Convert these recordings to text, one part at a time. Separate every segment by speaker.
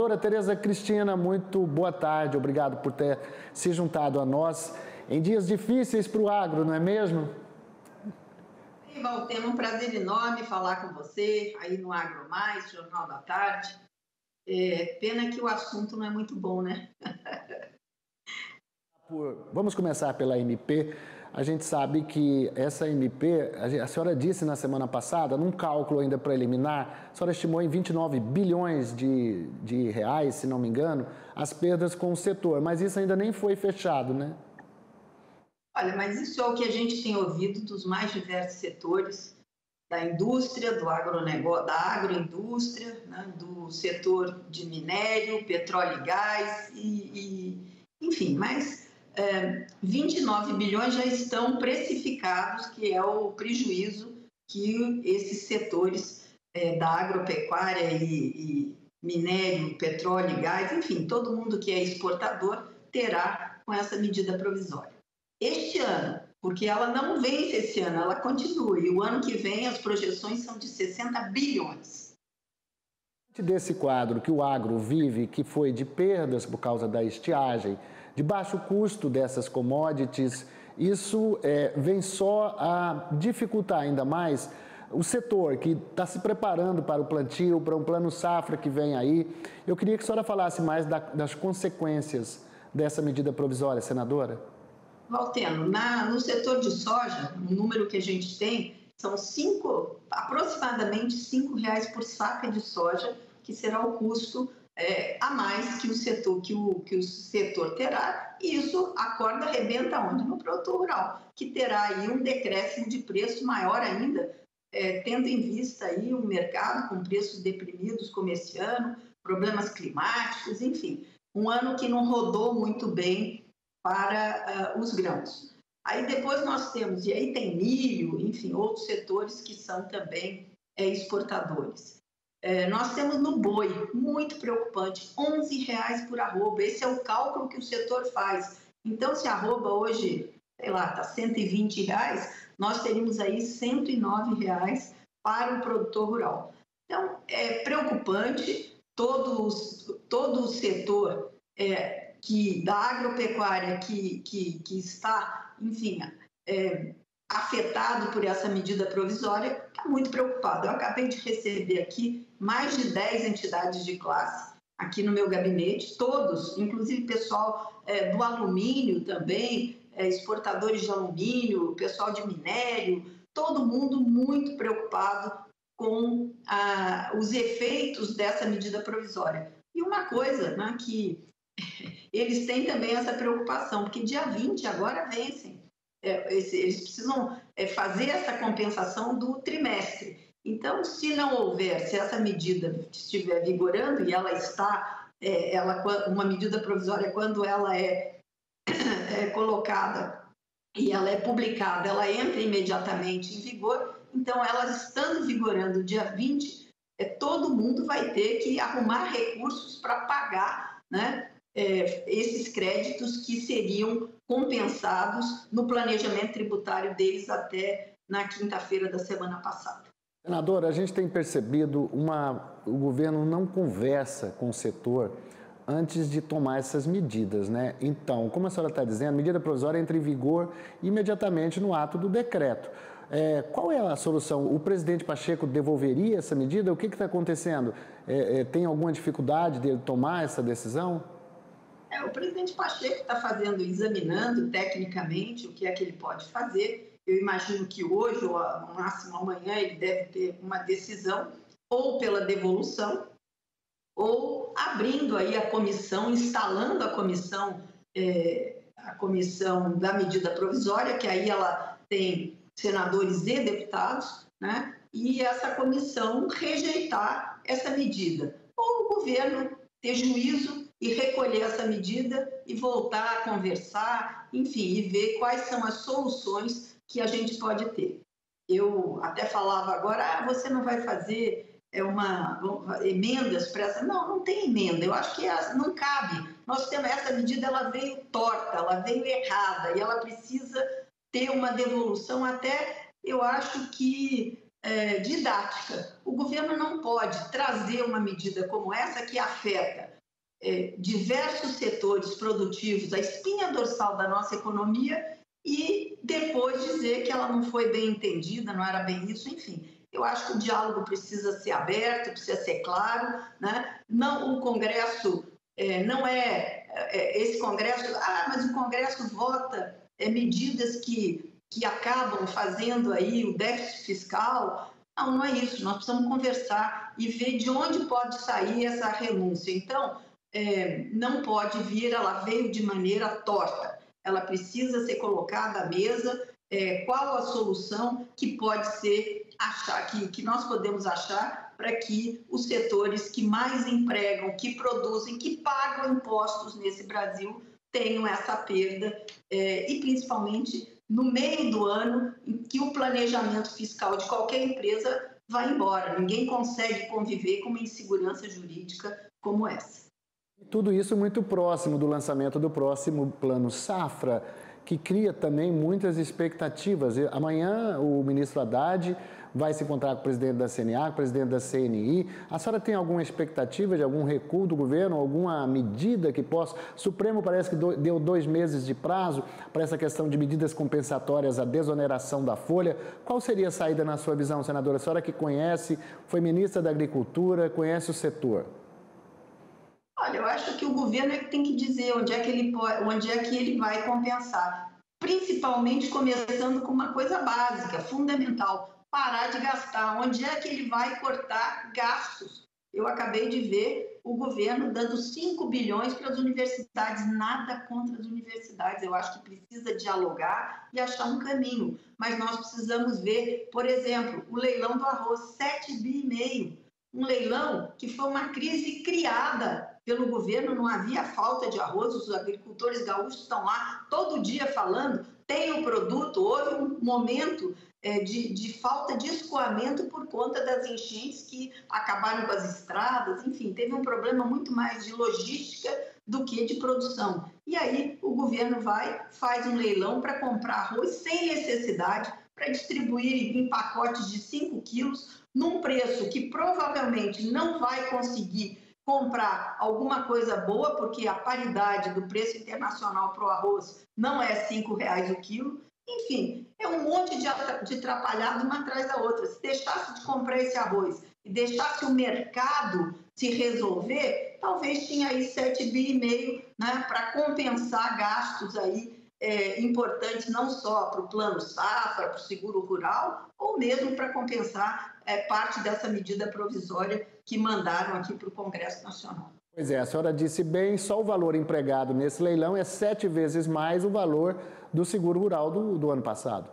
Speaker 1: Doutora Tereza Cristina, muito boa tarde. Obrigado por ter se juntado a nós em dias difíceis para o agro, não é mesmo?
Speaker 2: Valter, um prazer enorme falar com você aí no Agro Mais, Jornal da Tarde. Pena que o assunto não é muito bom, né?
Speaker 1: Vamos começar pela MP. A gente sabe que essa MP, a senhora disse na semana passada, num cálculo ainda preliminar, a senhora estimou em 29 bilhões de reais, se não me engano, as perdas com o setor, mas isso ainda nem foi fechado, né?
Speaker 2: Olha, mas isso é o que a gente tem ouvido dos mais diversos setores, da indústria, do agronegócio, da agroindústria, né, do setor de minério, petróleo e gás, enfim, mas 29 bilhões já estão precificados, que é o prejuízo que esses setores da agropecuária e minério, petróleo e gás, enfim, todo mundo que é exportador terá com essa medida provisória. Este ano, porque ela não vence esse ano, ela continua, e o ano que vem as projeções são de 60 bilhões.
Speaker 1: Desse quadro que o agro vive, que foi de perdas por causa da estiagem, de baixo custo dessas commodities, isso vem só a dificultar ainda mais o setor que está se preparando para o plantio, para um plano safra que vem aí. Eu queria que a senhora falasse mais das consequências dessa medida provisória, senadora.
Speaker 2: Valteno, no setor de soja, o número que a gente tem são aproximadamente R$ 5 por saca de soja, que será o custo a mais que o setor terá, e isso a corda arrebenta onde? No produtor rural, que terá aí um decréscimo de preço maior ainda, tendo em vista aí um mercado com preços deprimidos como esse ano, problemas climáticos, enfim, um ano que não rodou muito bem para os grãos. Aí depois nós temos, e aí tem milho, enfim, outros setores que são também exportadores. Nós temos no boi, muito preocupante, R$ 11 por arroba, esse é o cálculo que o setor faz. Então, se a arroba hoje, sei lá, está R$ 120, nós teríamos aí R$ 109 para o produtor rural. Então, é preocupante, todo o setor da agropecuária que está, enfim, afetado por essa medida provisória, está muito preocupado. Eu acabei de receber aqui mais de 10 entidades de classe aqui no meu gabinete, todos, inclusive pessoal do alumínio também, exportadores de alumínio, pessoal de minério, todo mundo muito preocupado com os efeitos dessa medida provisória. E uma coisa, né, que eles têm também essa preocupação, porque dia 20 agora vencem. Eles precisam fazer essa compensação do trimestre. Então, se essa medida estiver vigorando, e ela está, uma medida provisória, quando ela é colocada e ela é publicada, ela entra imediatamente em vigor. Então, elas estando vigorando dia 20, todo mundo vai ter que arrumar recursos para pagar, né, esses créditos que seriam compensados no planejamento tributário deles até na quinta-feira da semana passada.
Speaker 1: Senadora, a gente tem percebido o governo não conversa com o setor antes de tomar essas medidas, né? Então, como a senhora está dizendo, a medida provisória entra em vigor imediatamente no ato do decreto. Qual é a solução? O presidente Pacheco devolveria essa medida? O que está acontecendo? Tem alguma dificuldade de ele tomar essa decisão?
Speaker 2: O presidente Pacheco está examinando tecnicamente o que é que ele pode fazer. Eu imagino que hoje, ou no máximo amanhã, ele deve ter uma decisão, ou pela devolução, ou abrindo aí a comissão, instalando a comissão da medida provisória, que aí ela tem senadores e deputados, né? E essa comissão rejeitar essa medida. Ou o governo ter juízo e recolher essa medida e voltar a conversar, enfim, e ver quais são as soluções que a gente pode ter. Eu até falava agora, você não vai fazer emendas para essa... Não tem emenda, eu acho que não cabe. Nós temos essa medida, ela veio torta, ela veio errada, e ela precisa ter uma devolução até, eu acho que didática. O governo não pode trazer uma medida como essa que afeta diversos setores produtivos, a espinha dorsal da nossa economia, e depois dizer que ela não foi bem entendida, não era bem isso, enfim. Eu acho que o diálogo precisa ser aberto, precisa ser claro, né? Não, o Congresso não esse Congresso, mas o Congresso vota medidas que acabam fazendo aí o déficit fiscal. Não, não é isso. Nós precisamos conversar e ver de onde pode sair essa renúncia. Então, não pode vir, ela veio de maneira torta. Ela precisa ser colocada à mesa. Qual a solução que pode ser que nós podemos achar para que os setores que mais empregam, que produzem, que pagam impostos nesse Brasil tenham essa perda, e principalmente no meio do ano em que o planejamento fiscal de qualquer empresa vai embora. Ninguém consegue conviver com uma insegurança jurídica como essa.
Speaker 1: Tudo isso muito próximo do lançamento do próximo Plano Safra, que cria também muitas expectativas. Amanhã o ministro Haddad vai se encontrar com o presidente da CNA, com o presidente da CNI. A senhora tem alguma expectativa de algum recuo do governo, alguma medida que possa... O Supremo parece que deu 2 meses de prazo para essa questão de medidas compensatórias à desoneração da folha. Qual seria a saída na sua visão, senadora? A senhora que conhece, foi ministra da Agricultura, conhece o setor.
Speaker 2: Olha, eu acho que o governo tem que dizer onde é que ele vai compensar, principalmente começando com uma coisa básica, fundamental, parar de gastar. Onde é que ele vai cortar gastos? Eu acabei de ver o governo dando 5 bilhões para as universidades, nada contra as universidades. Eu acho que precisa dialogar e achar um caminho, mas nós precisamos ver, por exemplo, o leilão do arroz, 7,5 bilhões. Um leilão que foi uma crise criada pelo governo, não havia falta de arroz, os agricultores gaúchos estão lá todo dia falando, tem o produto, houve um momento de falta de escoamento por conta das enchentes que acabaram com as estradas, enfim, teve um problema muito mais de logística do que de produção. E aí o governo faz um leilão para comprar arroz sem necessidade, para distribuir em pacotes de 5 quilos, num preço que provavelmente não vai conseguir comprar alguma coisa boa, porque a paridade do preço internacional para o arroz não é R$5 o quilo. Enfim, é um monte de atrapalhada uma atrás da outra. Se deixasse de comprar esse arroz e deixasse o mercado se resolver, talvez tinha aí 7,5 bilhões, né, para compensar gastos aí importantes não só para o Plano Safra, para o seguro rural, ou mesmo para compensar parte dessa medida provisória que mandaram aqui para o Congresso Nacional.
Speaker 1: Pois é, a senhora disse bem, só o valor empregado nesse leilão é 7 vezes mais o valor do seguro rural do ano passado.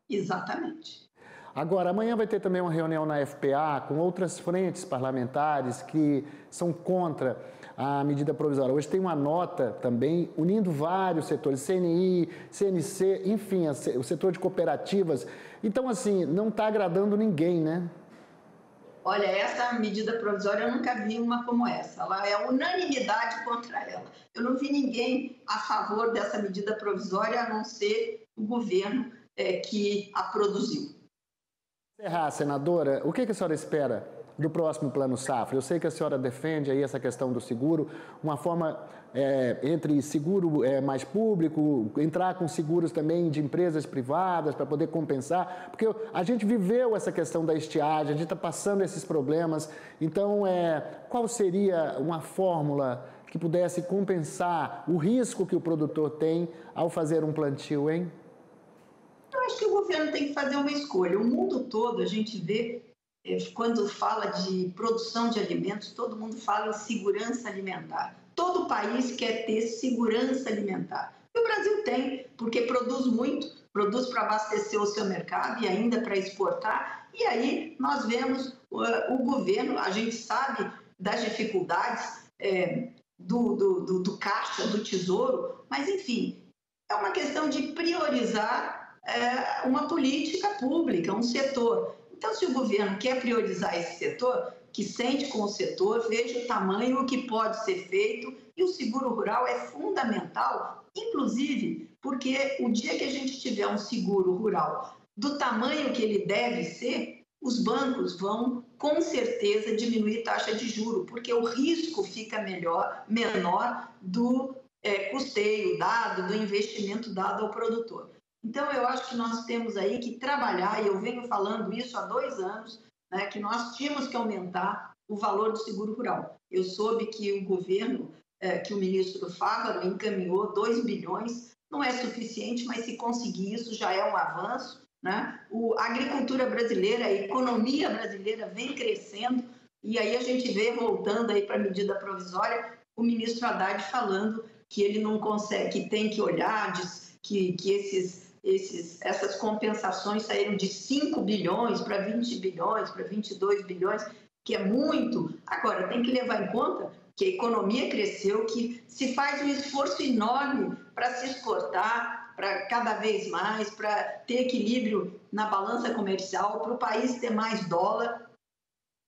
Speaker 2: Exatamente.
Speaker 1: Agora, amanhã vai ter também uma reunião na FPA com outras frentes parlamentares que são contra a medida provisória. Hoje tem uma nota também unindo vários setores, CNI, CNC, enfim, o setor de cooperativas. Então, assim, não está agradando ninguém, né?
Speaker 2: Olha, essa medida provisória eu nunca vi uma como essa. Ela é unanimidade contra ela. Eu não vi ninguém a favor dessa medida provisória, a não ser o governo que a produziu.
Speaker 1: Encerrar, senadora, o que a senhora espera do próximo Plano Safra? Eu sei que a senhora defende aí essa questão do seguro, uma forma entre seguro mais público, entrar com seguros também de empresas privadas para poder compensar, porque a gente viveu essa questão da estiagem, a gente está passando esses problemas, então qual seria uma fórmula que pudesse compensar o risco que o produtor tem ao fazer um plantio, hein?
Speaker 2: Eu acho que o governo tem que fazer uma escolha. O mundo todo, a gente vê, quando fala de produção de alimentos, todo mundo fala em segurança alimentar. Todo país quer ter segurança alimentar. E o Brasil tem, porque produz muito, produz para abastecer o seu mercado e ainda para exportar. E aí nós vemos o governo, a gente sabe das dificuldades do caixa, do tesouro, mas enfim, é uma questão de priorizar uma política pública, um setor. Então, se o governo quer priorizar esse setor, que sente com o setor, veja o tamanho, o que pode ser feito, e o seguro rural é fundamental, inclusive porque o dia que a gente tiver um seguro rural do tamanho que ele deve ser, os bancos vão, com certeza, diminuir taxa de juro, porque o risco fica menor do custeio dado, do investimento dado ao produtor. Então, eu acho que nós temos aí que trabalhar, e eu venho falando isso há 2 anos, né, que nós tínhamos que aumentar o valor do seguro rural. Eu soube que o governo, que o ministro Fávaro encaminhou 2 bilhões, não é suficiente, mas se conseguir isso já é um avanço, né? A agricultura brasileira, a economia brasileira vem crescendo, e aí a gente vê, voltando aí para a medida provisória, o ministro Haddad falando que ele não consegue, que tem que olhar, que essas compensações saíram de 5 bilhões para 20 bilhões, para 22 bilhões, que é muito. Agora, tem que levar em conta que a economia cresceu, que se faz um esforço enorme para se exportar, para cada vez mais, para ter equilíbrio na balança comercial, para o país ter mais dólar.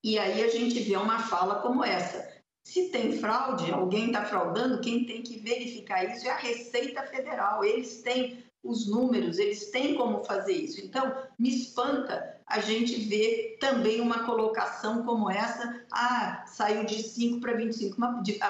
Speaker 2: E aí a gente vê uma fala como essa. Se tem fraude, alguém está fraudando, quem tem que verificar isso é a Receita Federal. Eles têm os números, eles têm como fazer isso. Então, me espanta a gente ver também uma colocação como essa, saiu de 5 para 25,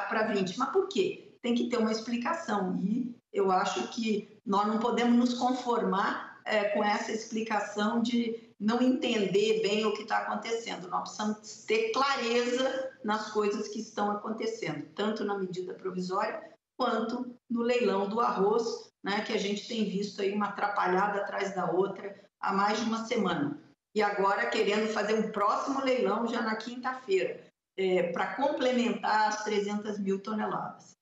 Speaker 2: para 20, mas por quê? Tem que ter uma explicação, e eu acho que nós não podemos nos conformar com essa explicação de não entender bem o que está acontecendo. Nós precisamos ter clareza nas coisas que estão acontecendo, tanto na medida provisória quanto no leilão do arroz, né, que a gente tem visto aí uma atrapalhada atrás da outra há mais de uma semana. E agora querendo fazer um próximo leilão já na quinta-feira, para complementar as 300 mil toneladas.